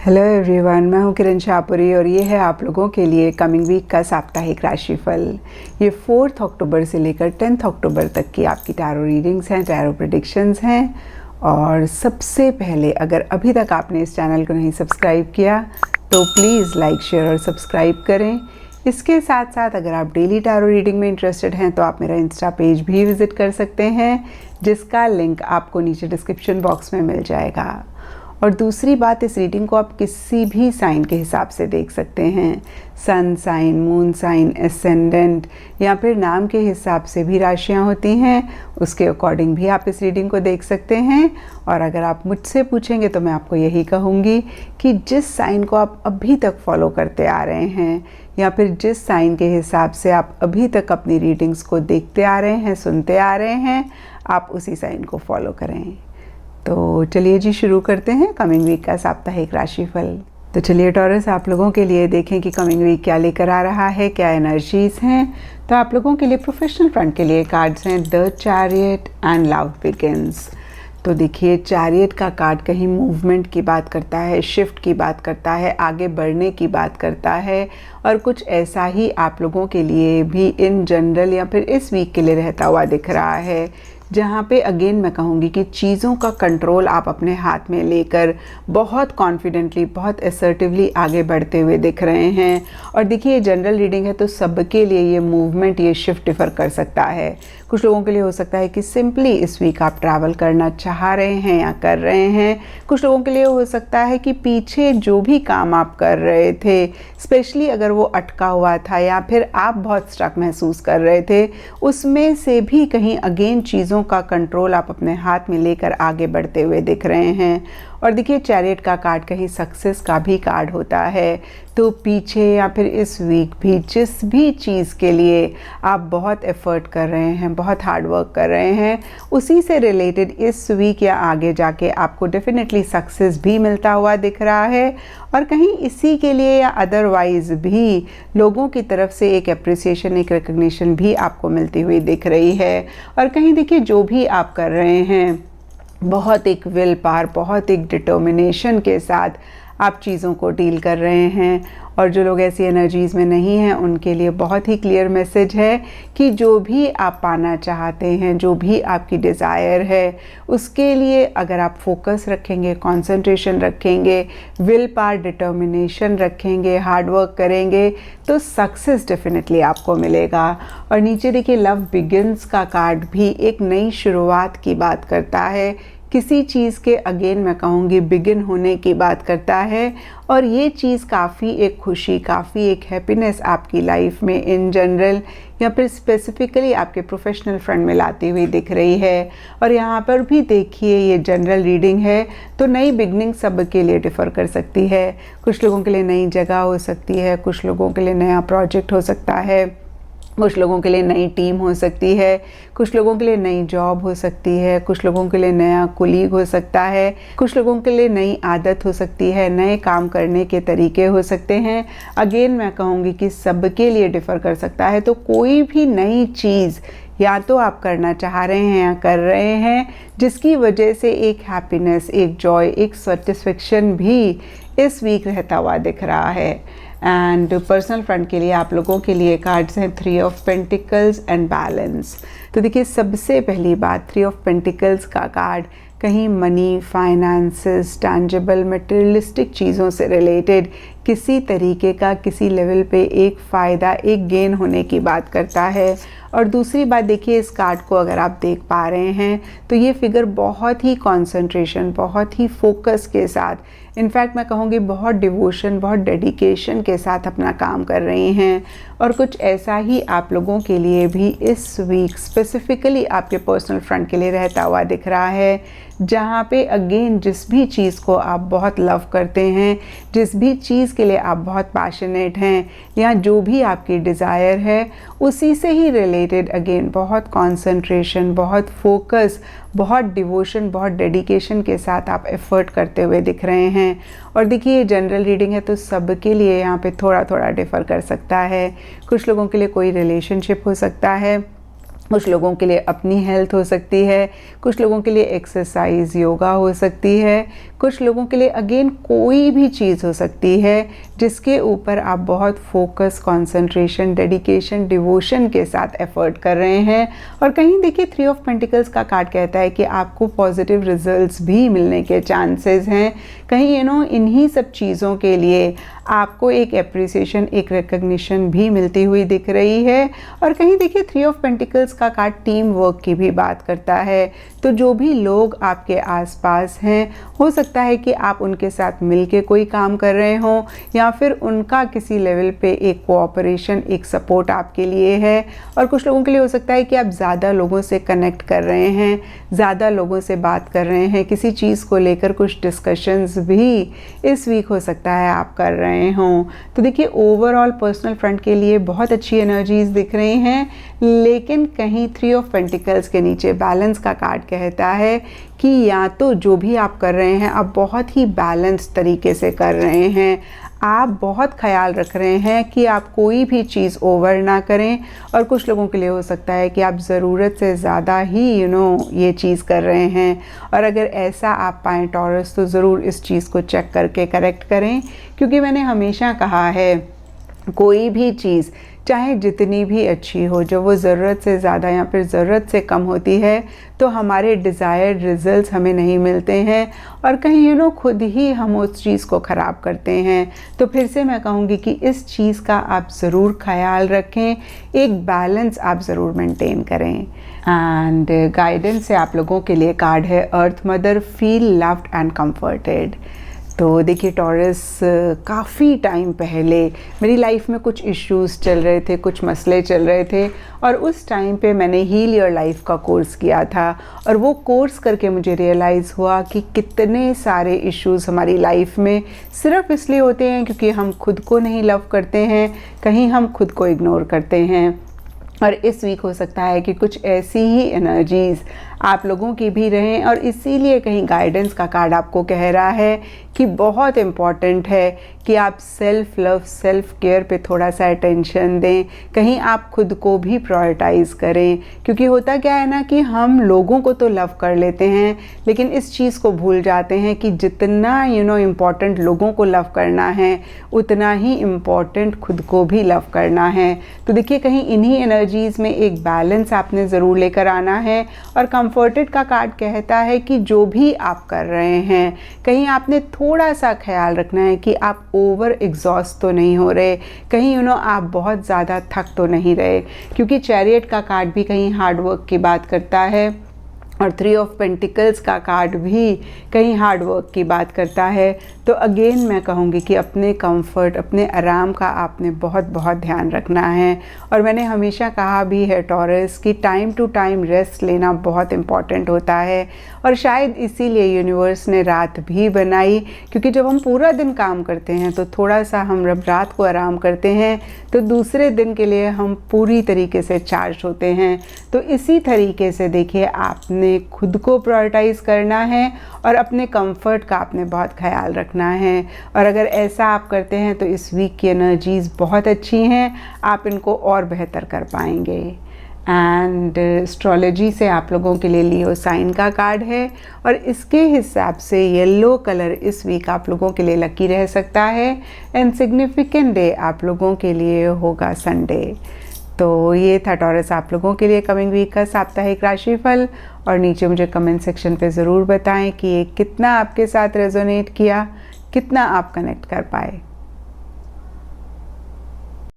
Hello everyone, मैं हूं किरण शाहपुरी और ये है आप लोगों के लिए कमिंग वीक का साप्ताहिक राशिफल। ये 4 अक्टूबर से लेकर 10 अक्टूबर तक की आपकी टैरो रीडिंग्स हैं, टैरो प्रेडिक्शंस हैं। और सबसे पहले अगर अभी तक आपने इस चैनल को नहीं सब्सक्राइब किया तो प्लीज़ लाइक, शेयर और सब्सक्राइब करें। इसके साथ साथ अगर आप डेली टैरो रीडिंग में इंटरेस्टेड हैं तो आप मेरा इंस्टा पेज भी विज़िट कर सकते हैं, जिसका लिंक आपको नीचे डिस्क्रिप्शन बॉक्स में मिल जाएगा। और दूसरी बात, इस रीडिंग को आप किसी भी साइन के हिसाब से देख सकते हैं। Sun sign, moon sign, ascendant या फिर नाम के हिसाब से भी राशियां होती हैं, उसके अकॉर्डिंग भी आप इस रीडिंग को देख सकते हैं। और अगर आप मुझसे पूछेंगे तो मैं आपको यही कहूँगी कि जिस साइन को आप अभी तक फॉलो करते आ रहे हैं या फिर जिस साइन के हिसाब से आप अभी तक अपनी रीडिंग्स को देखते आ रहे हैं, सुनते आ रहे हैं, आप उसी साइन को फॉलो करें। तो चलिए जी शुरू करते हैं कमिंग वीक का साप्ताहिक राशिफल। तो चलिए टॉरस, आप लोगों के लिए देखें कि कमिंग वीक क्या लेकर आ रहा है, क्या एनर्जीज हैं। तो आप लोगों के लिए प्रोफेशनल फ्रंट के लिए कार्ड्स हैं the chariot and love begins. तो देखिए, चैरियट का कार्ड कहीं मूवमेंट की बात करता है, शिफ्ट की बात करता है, आगे बढ़ने की बात करता है। और कुछ ऐसा ही आप लोगों के लिए भी इन जनरल या फिर इस वीक के लिए रहता हुआ दिख रहा है, जहाँ पे अगेन मैं कहूँगी कि चीज़ों का कंट्रोल आप अपने हाथ में लेकर बहुत कॉन्फिडेंटली, बहुत असर्टिवली आगे बढ़ते हुए दिख रहे हैं। और देखिए, ये जनरल रीडिंग है तो सबके लिए ये मूवमेंट, ये शिफ्ट डिफर कर सकता है। कुछ लोगों के लिए हो सकता है कि सिंपली इस वीक आप ट्रैवल करना चाह रहे हैं या कर रहे हैं। कुछ लोगों के लिए हो सकता है कि पीछे जो भी काम आप कर रहे थे, स्पेशली अगर वो अटका हुआ था या फिर आप बहुत स्ट्रक महसूस कर रहे थे, उसमें से भी कहीं अगेन चीज़ों का कंट्रोल आप अपने हाथ में लेकर आगे बढ़ते हुए दिख रहे हैं। और देखिए, चैरियट का कार्ड कहीं सक्सेस का भी कार्ड होता है। तो पीछे या फिर इस वीक भी जिस भी चीज़ के लिए आप बहुत एफर्ट कर रहे हैं, बहुत हार्ड वर्क कर रहे हैं, उसी से रिलेटेड इस वीक या आगे जाके आपको डेफिनेटली सक्सेस भी मिलता हुआ दिख रहा है। और कहीं इसी के लिए या अदरवाइज भी लोगों की तरफ से एक अप्रिसिएशन, एक रिकग्निशन भी आपको मिलती हुई दिख रही है। और कहीं देखिए, जो भी आप कर रहे हैं, बहुत एक विल पावर, बहुत एक डिटर्मिनेशन के साथ आप चीज़ों को डील कर रहे हैं। और जो लोग ऐसी एनर्जीज़ में नहीं हैं, उनके लिए बहुत ही क्लियर मैसेज है कि जो भी आप पाना चाहते हैं, जो भी आपकी डिज़ायर है, उसके लिए अगर आप फोकस रखेंगे, कंसंट्रेशन रखेंगे, विल पावर, डिटर्मिनेशन रखेंगे, हार्ड वर्क करेंगे, तो सक्सेस डेफिनेटली आपको मिलेगा। और नीचे देखिए, लव बिगिंस का कार्ड भी एक नई शुरुआत की बात करता है, किसी चीज़ के अगेन मैं कहूँगी बिगिन होने की बात करता है। और ये चीज़ काफ़ी एक खुशी, काफ़ी एक हैप्पीनेस आपकी लाइफ में इन जनरल या फिर स्पेसिफिकली आपके प्रोफेशनल फ्रंट में लाती हुई दिख रही है। और यहाँ पर भी देखिए, ये जनरल रीडिंग है तो नई बिगनिंग सब के लिए डिफ़र कर सकती है। कुछ लोगों के लिए नई जगह हो सकती है, कुछ लोगों के लिए नया प्रोजेक्ट हो सकता है, कुछ लोगों के लिए नई टीम हो सकती है, कुछ लोगों के लिए नई जॉब हो सकती है, कुछ लोगों के लिए नया कोलीग हो सकता है, कुछ लोगों के लिए नई आदत हो सकती है, नए काम करने के तरीके हो सकते हैं। अगेन मैं कहूँगी कि सबके लिए डिफ़र कर सकता है। तो कोई भी नई चीज़ या तो आप करना चाह रहे हैं या कर रहे हैं, जिसकी वजह से एक हैप्पीनेस, एक जॉय, एक सेटिस्फेक्शन भी इस वीक रहता हुआ दिख रहा है। एंड पर्सनल फ्रंट के लिए आप लोगों के लिए कार्ड्स हैं 3 ऑफ पेंटिकल्स एंड बैलेंस। तो देखिए, सबसे पहली बात, 3 ऑफ पेंटिकल्स का कार्ड कहीं मनी, फाइनेंसेस, टैंजिबल, मटेरियलिस्टिक चीज़ों से रिलेटेड किसी तरीके का किसी लेवल पे एक फ़ायदा, एक गेन होने की बात करता है। और दूसरी बात देखिए, इस कार्ड को अगर आप देख पा रहे हैं तो ये फिगर बहुत ही कंसंट्रेशन, बहुत ही फोकस के साथ, इनफैक्ट मैं कहूँगी बहुत डिवोशन, बहुत डेडिकेशन के साथ अपना काम कर रही हैं। और कुछ ऐसा ही आप लोगों के लिए भी इस वीक स्पेसिफिकली आपके पर्सनल फ्रंट के लिए रहता हुआ दिख रहा है, जहाँ पे अगेन जिस भी चीज़ को आप बहुत लव करते हैं, जिस भी चीज़ के लिए आप बहुत पैशनेट हैं, या जो भी आपकी डिज़ायर है, उसी से ही रिलेटेड अगेन बहुत कंसंट्रेशन, बहुत फोकस, बहुत डिवोशन, बहुत डेडिकेशन के साथ आप एफर्ट करते हुए दिख रहे हैं। और देखिए, ये जनरल रीडिंग है तो सबके लिए यहाँ पे थोड़ा थोड़ा डिफ़र कर सकता है। कुछ लोगों के लिए कोई रिलेशनशिप हो सकता है, कुछ लोगों के लिए अपनी हेल्थ हो सकती है, कुछ लोगों के लिए एक्सरसाइज योगा हो सकती है, कुछ लोगों के लिए अगेन कोई भी चीज़ हो सकती है जिसके ऊपर आप बहुत फोकस, कंसंट्रेशन, डेडिकेशन, डिवोशन के साथ एफर्ट कर रहे हैं। और कहीं देखिए 3 ऑफ पेंटिकल्स का कार्ड कहता है कि आपको पॉजिटिव रिजल्ट्स भी मिलने के चांसेस हैं। कहीं इन्हीं सब चीज़ों के लिए आपको एक एप्रिसिएशन, एक रिकग्निशन भी मिलती हुई दिख रही है। और कहीं देखिए 3 ऑफ पेंटिकल्स का कार्ड टीम वर्क की भी बात करता है। तो जो भी लोग आपके आसपास हैं, हो सकता है कि आप उनके साथ मिलके कोई काम कर रहे हों या फिर उनका किसी लेवल पे एक कोऑपरेशन, एक सपोर्ट आपके लिए है। और कुछ लोगों के लिए हो सकता है कि आप ज़्यादा लोगों से कनेक्ट कर रहे हैं, ज़्यादा लोगों से बात कर रहे हैं, किसी चीज़ को लेकर कुछ डिस्कशंस भी इस वीक हो सकता है आप कर रहे हों। तो देखिए ओवरऑल पर्सनल फ्रंट के लिए बहुत अच्छी एनर्जीज़ दिख रही हैं, लेकिन कहीं 3 ऑफ पेंटिकल्स के नीचे बैलेंस का कार्ड कहता है कि या तो जो भी आप कर रहे हैं आप बहुत ही बैलेंस तरीके से कर रहे हैं, आप बहुत ख्याल रख रहे हैं कि आप कोई भी चीज़ ओवर ना करें। और कुछ लोगों के लिए हो सकता है कि आप ज़रूरत से ज़्यादा ही ये चीज़ कर रहे हैं। और अगर ऐसा आप पाएँ टॉरस, तो ज़रूर इस चीज़ को चेक करके करेक्ट करें, क्योंकि मैंने हमेशा कहा है कोई भी चीज़ चाहे जितनी भी अच्छी हो, जब वो ज़रूरत से ज़्यादा या फिर ज़रूरत से कम होती है तो हमारे डिज़ायर्ड रिजल्ट्स हमें नहीं मिलते हैं और कहीं खुद ही हम उस चीज़ को ख़राब करते हैं। तो फिर से मैं कहूँगी कि इस चीज़ का आप ज़रूर ख्याल रखें, एक बैलेंस आप ज़रूर मेंटेन करें। एंड गाइडेंस से आप लोगों के लिए कार्ड है earth mother, feel loved and comforted. तो देखिए टॉरस, काफ़ी टाइम पहले मेरी लाइफ में कुछ इश्यूज़ चल रहे थे, कुछ मसले चल रहे थे और उस टाइम पे मैंने हील योर लाइफ का कोर्स किया था। और वो कोर्स करके मुझे रियलाइज़ हुआ कि कितने सारे इश्यूज़ हमारी लाइफ में सिर्फ इसलिए होते हैं क्योंकि हम खुद को नहीं लव करते हैं, कहीं हम खुद को इग्नोर करते हैं। और इस वीक हो सकता है कि कुछ ऐसी ही एनर्जीज़ आप लोगों की भी रहें और इसीलिए कहीं गाइडेंस का कार्ड आपको कह रहा है कि बहुत इम्पॉर्टेंट है कि आप सेल्फ लव, सेल्फ केयर पे थोड़ा सा अटेंशन दें, कहीं आप खुद को भी प्रायोरिटाइज़ करें। क्योंकि होता क्या है ना कि हम लोगों को तो लव कर लेते हैं लेकिन इस चीज़ को भूल जाते हैं कि जितना इम्पॉर्टेंट लोगों को लव करना है उतना ही इम्पॉर्टेंट खुद को भी लव करना है। तो देखिए कहीं इन्हीं एनर्जीज़ में एक बैलेंस आपने ज़रूर लेकर आना है। और कंफर्टेड का कार्ड कहता है कि जो भी आप कर रहे हैं कहीं आपने थोड़ा सा ख्याल रखना है कि आप ओवर एग्जॉस्ट तो नहीं हो रहे, कहीं आप बहुत ज़्यादा थक तो नहीं रहे, क्योंकि चैरियट का कार्ड भी कहीं हार्ड वर्क की बात करता है और 3 ऑफ पेंटिकल्स का कार्ड भी कहीं हार्ड वर्क की बात करता है। तो अगेन मैं कहूँगी कि अपने कंफर्ट, अपने आराम का आपने बहुत बहुत ध्यान रखना है। और मैंने हमेशा कहा भी है टॉरस कि टाइम टू टाइम रेस्ट लेना बहुत इम्पॉर्टेंट होता है और शायद इसीलिए यूनिवर्स ने रात भी बनाई, क्योंकि जब हम पूरा दिन काम करते हैं तो थोड़ा सा हम जब रात को आराम करते हैं तो दूसरे दिन के लिए हम पूरी तरीके से चार्ज होते हैं। तो इसी तरीके से देखिए आपने खुद को प्रायोरिटाइज़ करना है और अपने कंफर्ट का आपने बहुत ख्याल रखना है। और अगर ऐसा आप करते हैं तो इस वीक की एनर्जीज़ बहुत अच्छी हैं, आप इनको और बेहतर कर पाएंगे। एंड एस्ट्रोलॉजी से आप लोगों के लिए लियो साइन का कार्ड है और इसके हिसाब से येलो कलर इस वीक आप लोगों के लिए लकी रह सकता है एंड सिग्निफिकेंट डे आप लोगों के लिए होगा संडे। तो ये था टॉरस आप लोगों के लिए कमिंग वीक का साप्ताहिक राशिफल। और नीचे मुझे कमेंट सेक्शन पे ज़रूर बताएं कि ये कितना आपके साथ रेजोनेट किया, कितना आप कनेक्ट कर पाए।